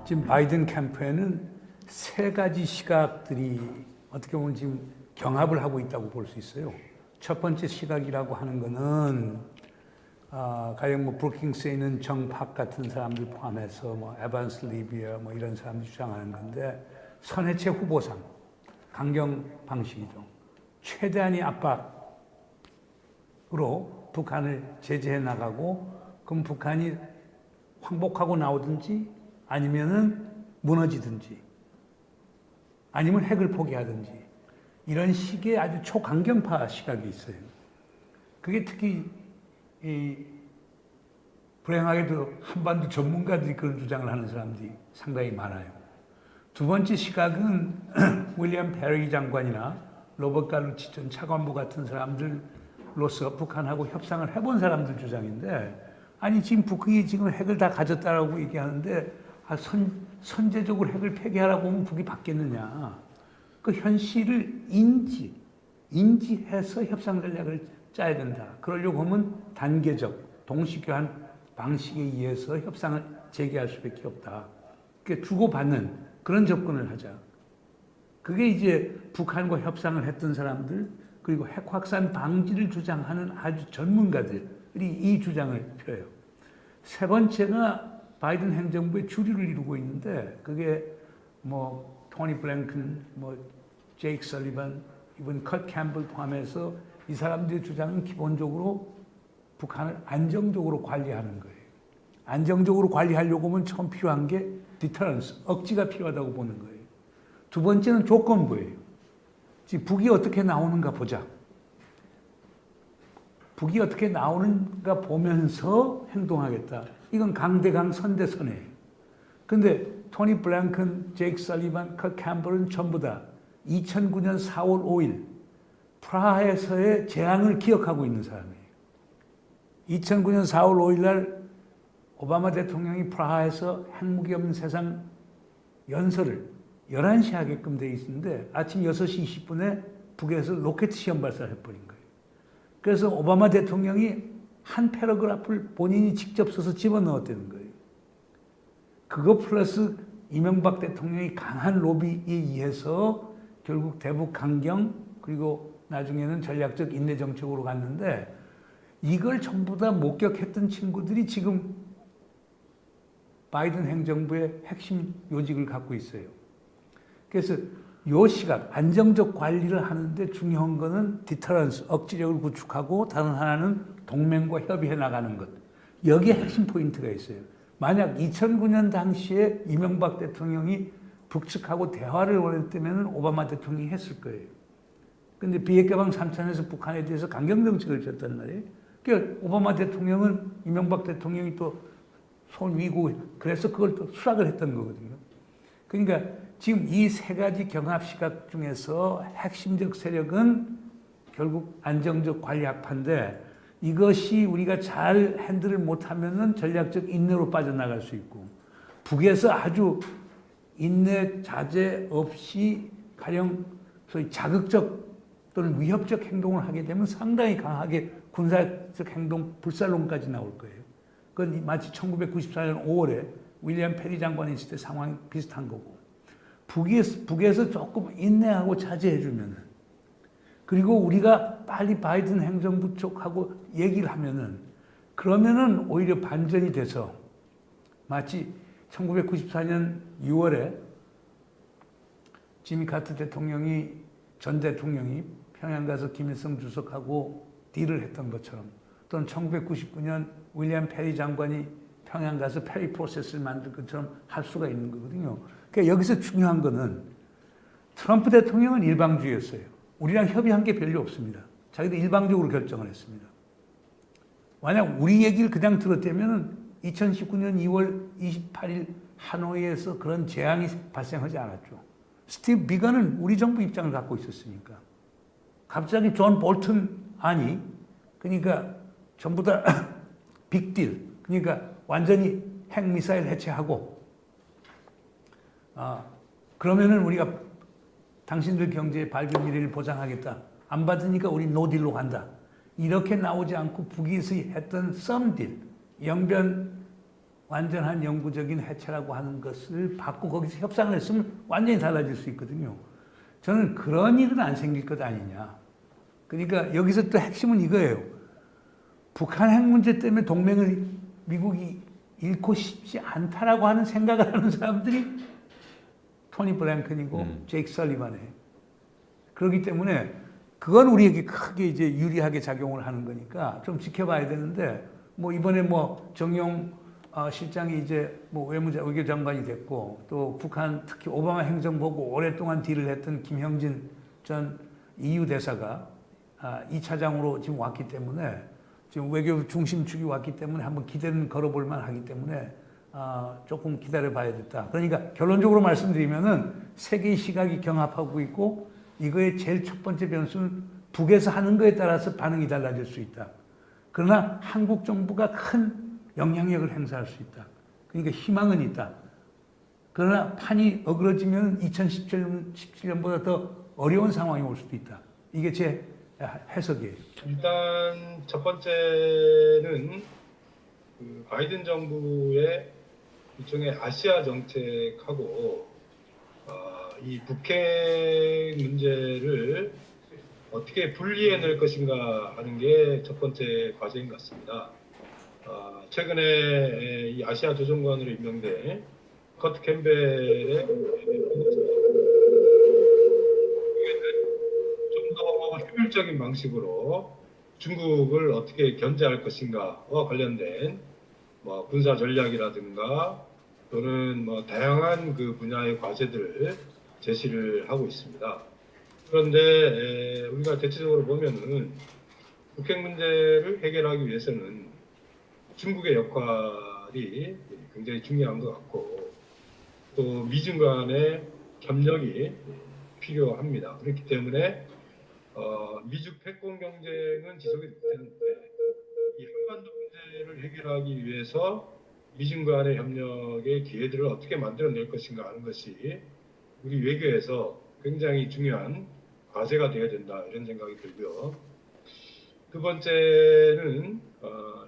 지금 바이든 캠프에는 세 가지 시각들이 어떻게 보면 지금 경합을 하고 있다고 볼 수 있어요. 첫 번째 시각이라고 하는 거는 가령 뭐 브루킹스에 있는 정팍 같은 사람들 포함해서 뭐 에반스 리비어 뭐 이런 사람들이 주장하는 건데, 선해체 후보상 강경 방식이죠. 최대한의 압박으로 북한을 제재해 나가고, 그럼 북한이 항복하고 나오든지 아니면은 무너지든지 아니면 핵을 포기하든지, 이런 식의 아주 초강경파 시각이 있어요. 그게 특히 불행하게도 한반도 전문가들이 그런 주장을 하는 사람들이 상당히 많아요. 두 번째 시각은 윌리엄 페리 장관이나 로버트 갈루치 전 차관보 같은 사람들로서 북한하고 협상을 해본 사람들 주장인데, 아니 지금 북한이 지금 핵을 다 가졌다라고 얘기하는데 선제적으로 핵을 폐기하라고 하면 북이 받겠느냐. 그 현실을 인지해서 협상 전략을 짜야 된다. 그러려고 하면 단계적, 동시교환 방식에 의해서 협상을 재개할 수밖에 없다. 그러니까 주고받는 그런 접근을 하자. 그게 이제 북한과 협상을 했던 사람들, 그리고 핵 확산 방지를 주장하는 아주 전문가들이 이 주장을 펴요. 세 번째가 바이든 행정부의 주류를 이루고 있는데, 그게 뭐 토니 블랭큰, 뭐 제이크 설리반, 이번 컷 캠블 포함해서 이 사람들의 주장은 기본적으로 북한을 안정적으로 관리하는 거예요. 안정적으로 관리하려고 하면 처음 필요한 게 디터런스, 억지가 필요하다고 보는 거예요. 두 번째는 조건부예요. 지금 북이 어떻게 나오는가 보자. 북이 어떻게 나오는가 보면서 행동하겠다. 이건 강대강 선대선이에요. 근데 토니 블랭큰, 제이크 설리반, 컷 캠블은 전부 다 2009년 4월 5일 프라하에서의 재앙을 기억하고 있는 사람이에요. 2009년 4월 5일 날 오바마 대통령이 프라하에서 핵무기 없는 세상 연설을 11시 하게끔 돼 있는데, 아침 6시 20분에 북에서 로켓 시험 발사를 해버린 거예요. 그래서 오바마 대통령이 한 패러그래프를 본인이 직접 써서 집어넣었다는 거예요. 그거 플러스 이명박 대통령이 강한 로비에 의해서 결국 대북 강경, 그리고 나중에는 전략적 인내 정책으로 갔는데, 이걸 전부 다 목격했던 친구들이 지금 바이든 행정부의 핵심 요직을 갖고 있어요. 그래서 요 시각, 안정적 관리를 하는데 중요한 거는 디터런스, 억지력을 구축하고, 다른 하나는 동맹과 협의해 나가는 것. 여기에 핵심 포인트가 있어요. 만약 2009년 당시에 이명박 대통령이 북측하고 대화를 원했다면 오바마 대통령이 했을 거예요. 근데 비핵개방 3선에서 북한에 대해서 강경 정책을 폈단 말이에요. 그러니까 오바마 대통령은 이명박 대통령이 또 손 위고 그래서 그걸 또 수락을 했던 거거든요. 그러니까 지금 이 세 가지 경합 시각 중에서 핵심적 세력은 결국 안정적 관리 학파인데, 이것이 우리가 잘 핸들을 못하면은 전략적 인내로 빠져나갈 수 있고, 북에서 아주 인내 자제 없이 가령 소위 자극적 또는 위협적 행동을 하게 되면 상당히 강하게 군사적 행동 불살론까지 나올 거예요. 그건 마치 1994년 5월에 윌리엄 페리 장관이 있을 때 상황이 비슷한 거고, 북에서 조금 인내하고 자제해주면은, 그리고 우리가 빨리 바이든 행정부 쪽하고 얘기를 하면은, 그러면은 오히려 반전이 돼서 마치 1994년 6월에 지미 카터 대통령이, 전 대통령이 평양 가서 김일성 주석하고 딜을 했던 것처럼, 또는 1999년 윌리엄 페리 장관이 평양 가서 페리 프로세스를 만들 것처럼 할 수가 있는 거거든요. 그러니까 여기서 중요한 거는 트럼프 대통령은 일방주의였어요. 우리랑 협의한 게 별로 없습니다. 자기도 일방적으로 결정을 했습니다. 만약 우리 얘기를 그냥 들었다면 2019년 2월 28일 하노이에서 그런 재앙이 발생하지 않았죠. 스티브 비건은 우리 정부 입장을 갖고 있었으니까. 갑자기 존 볼튼 아니, 그러니까 전부 다 빅딜, 그러니까 완전히 핵미사일 해체하고, 그러면은 우리가 당신들 경제의 밝은 미래를 보장하겠다. 안 받으니까 우리 노딜로 간다. 이렇게 나오지 않고 북이 했던 썸딜, 영변 완전한 영구적인 해체라고 하는 것을 받고 거기서 협상을 했으면 완전히 달라질 수 있거든요. 저는 그런 일은 안 생길 것 아니냐. 그러니까 여기서 또 핵심은 이거예요. 북한 핵 문제 때문에 동맹을 미국이 잃고 싶지 않다라고 하는 생각을 하는 사람들이 토니 블랭컨이고 제이크 설리반이에요. 그렇기 때문에 그건 우리에게 크게 이제 유리하게 작용을 하는 거니까 좀 지켜봐야 되는데 뭐 이번에 뭐 정용 실장이 이제 뭐 외교장관이 됐고 또 북한 특히 오바마 행정부하고 오랫동안 딜을 했던 김형진 전 EU 대사가 2차장으로 지금 왔기 때문에 지금 외교 중심축이 왔기 때문에 한번 기대는 걸어볼 만하기 때문에 조금 기다려봐야 겠다. 그러니까 결론적으로 말씀드리면은 세계의 시각이 경합하고 있고 이거의 제일 첫 번째 변수는 북에서 하는 거에 따라서 반응이 달라질 수 있다. 그러나 한국 정부가 큰 영향력을 행사할 수 있다. 그러니까 희망은 있다. 그러나 판이 어그러지면 2017년보다 더 어려운 상황이 올 수도 있다. 이게 제 해석이에요. 일단 첫 번째는 그 바이든 정부의 일종의 아시아 정책하고 이 북핵 문제를 어떻게 분리해낼 것인가 하는 게 첫 번째 과제인 것 같습니다. 최근에 이 아시아 조정관으로 임명된 커트 캠벨의 좀 더 효율적인 방식으로 중국을 어떻게 견제할 것인가와 관련된 뭐 군사 전략이라든가 또는 뭐 다양한 그 분야의 과제들을 제시를 하고 있습니다. 그런데 우리가 대체적으로 보면은 북핵 문제를 해결하기 위해서는 중국의 역할이 굉장히 중요한 것 같고 또 미중 간의 협력이 필요합니다. 그렇기 때문에 미중 패권 경쟁은 지속이 되는데 이 한반도 문제를 해결하기 위해서 미중 간의 협력의 기회들을 어떻게 만들어낼 것인가 하는 것이 우리 외교에서 굉장히 중요한 과제가 되어야 된다 이런 생각이 들고요. 두 번째는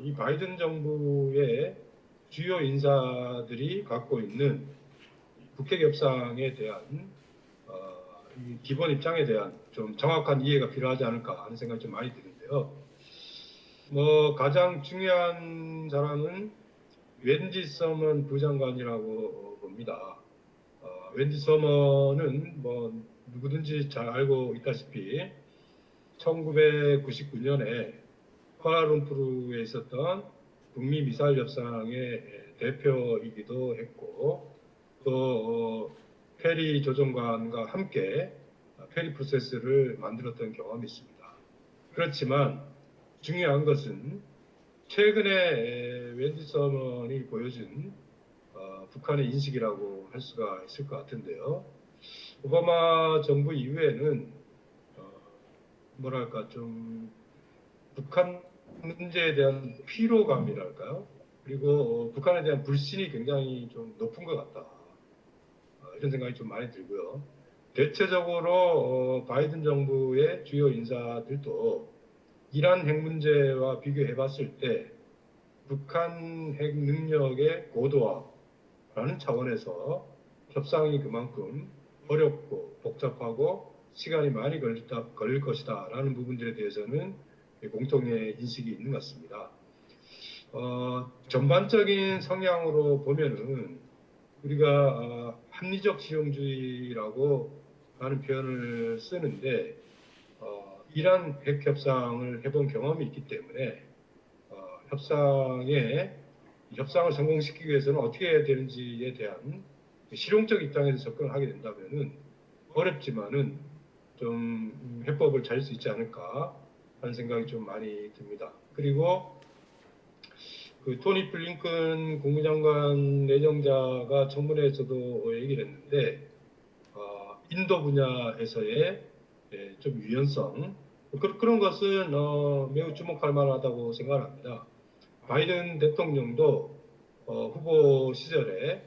이 바이든 정부의 주요 인사들이 갖고 있는 북핵 협상에 대한 이 기본 입장에 대한 좀 정확한 이해가 필요하지 않을까 하는 생각이 좀 많이 드는데요. 뭐 가장 중요한 사람은 웬디 서먼 부장관이라고 봅니다. 웬디 서먼은 뭐 누구든지 잘 알고 있다시피 1999년에 쿠알라룸푸르에 있었던 북미 미사일 협상의 대표이기도 했고 또 페리 조정관과 함께 페리 프로세스를 만들었던 경험이 있습니다. 그렇지만 중요한 것은 최근에 웬디 서먼이 보여준 북한의 인식이라고 할 수가 있을 것 같은데요. 오바마 정부 이후에는 뭐랄까 좀 북한 문제에 대한 피로감이랄까요? 그리고 북한에 대한 불신이 굉장히 좀 높은 것 같다. 이런 생각이 좀 많이 들고요. 대체적으로 바이든 정부의 주요 인사들도 이란 핵 문제와 비교해 봤을 때 북한 핵 능력의 고도화라는 차원에서 협상이 그만큼 어렵고 복잡하고 시간이 많이 걸릴 것이다 라는 부분들에 대해서는 공통의 인식이 있는 것 같습니다. 전반적인 성향으로 보면은 우리가 합리적 실용주의라고 하는 표현을 쓰는데 이란 핵 협상을 해본 경험이 있기 때문에 협상을 성공시키기 위해서는 어떻게 해야 되는지에 대한 실용적 입장에서 접근을 하게 된다면은 어렵지만은 좀 해법을 찾을 수 있지 않을까 하는 생각이 좀 많이 듭니다. 그리고 그 토니 블링컨 국무장관 내정자가 청문회에서도 얘기를 했는데 인도 분야에서의 좀 유연성 그런 것은 매우 주목할 만하다고 생각합니다. 바이든 대통령도 후보 시절에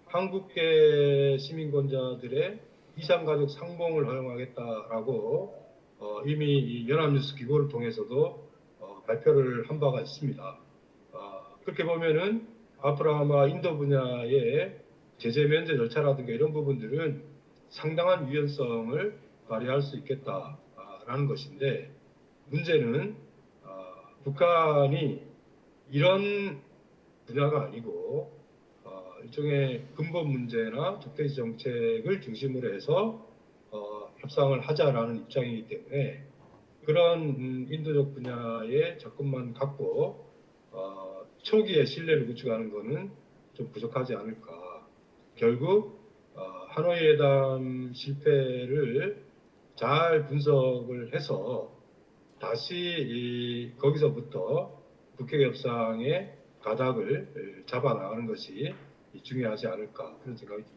한국계 시민권자들의 이산가족 상봉을 허용하겠다라고 이미 연합뉴스 기고를 통해서도 발표를 한 바가 있습니다. 그렇게 보면은 앞으로 아마 인도 분야의 제재 면제 절차라든가 이런 부분들은 상당한 유연성을 발휘할 수 있겠다라는 것인데, 문제는 북한이 이런 분야가 아니고 일종의 근본 문제나 적대지 정책을 중심으로 해서 협상을 하자라는 입장이기 때문에 그런 인도적 분야의 접근만 갖고 초기에 신뢰를 구축하는 것은 좀 부족하지 않을까. 결국 하노이 회담 실패를 잘 분석을 해서 다시 거기서부터 북핵 협상의 가닥을 잡아나가는 것이 중요하지 않을까 그런 생각이 듭니다.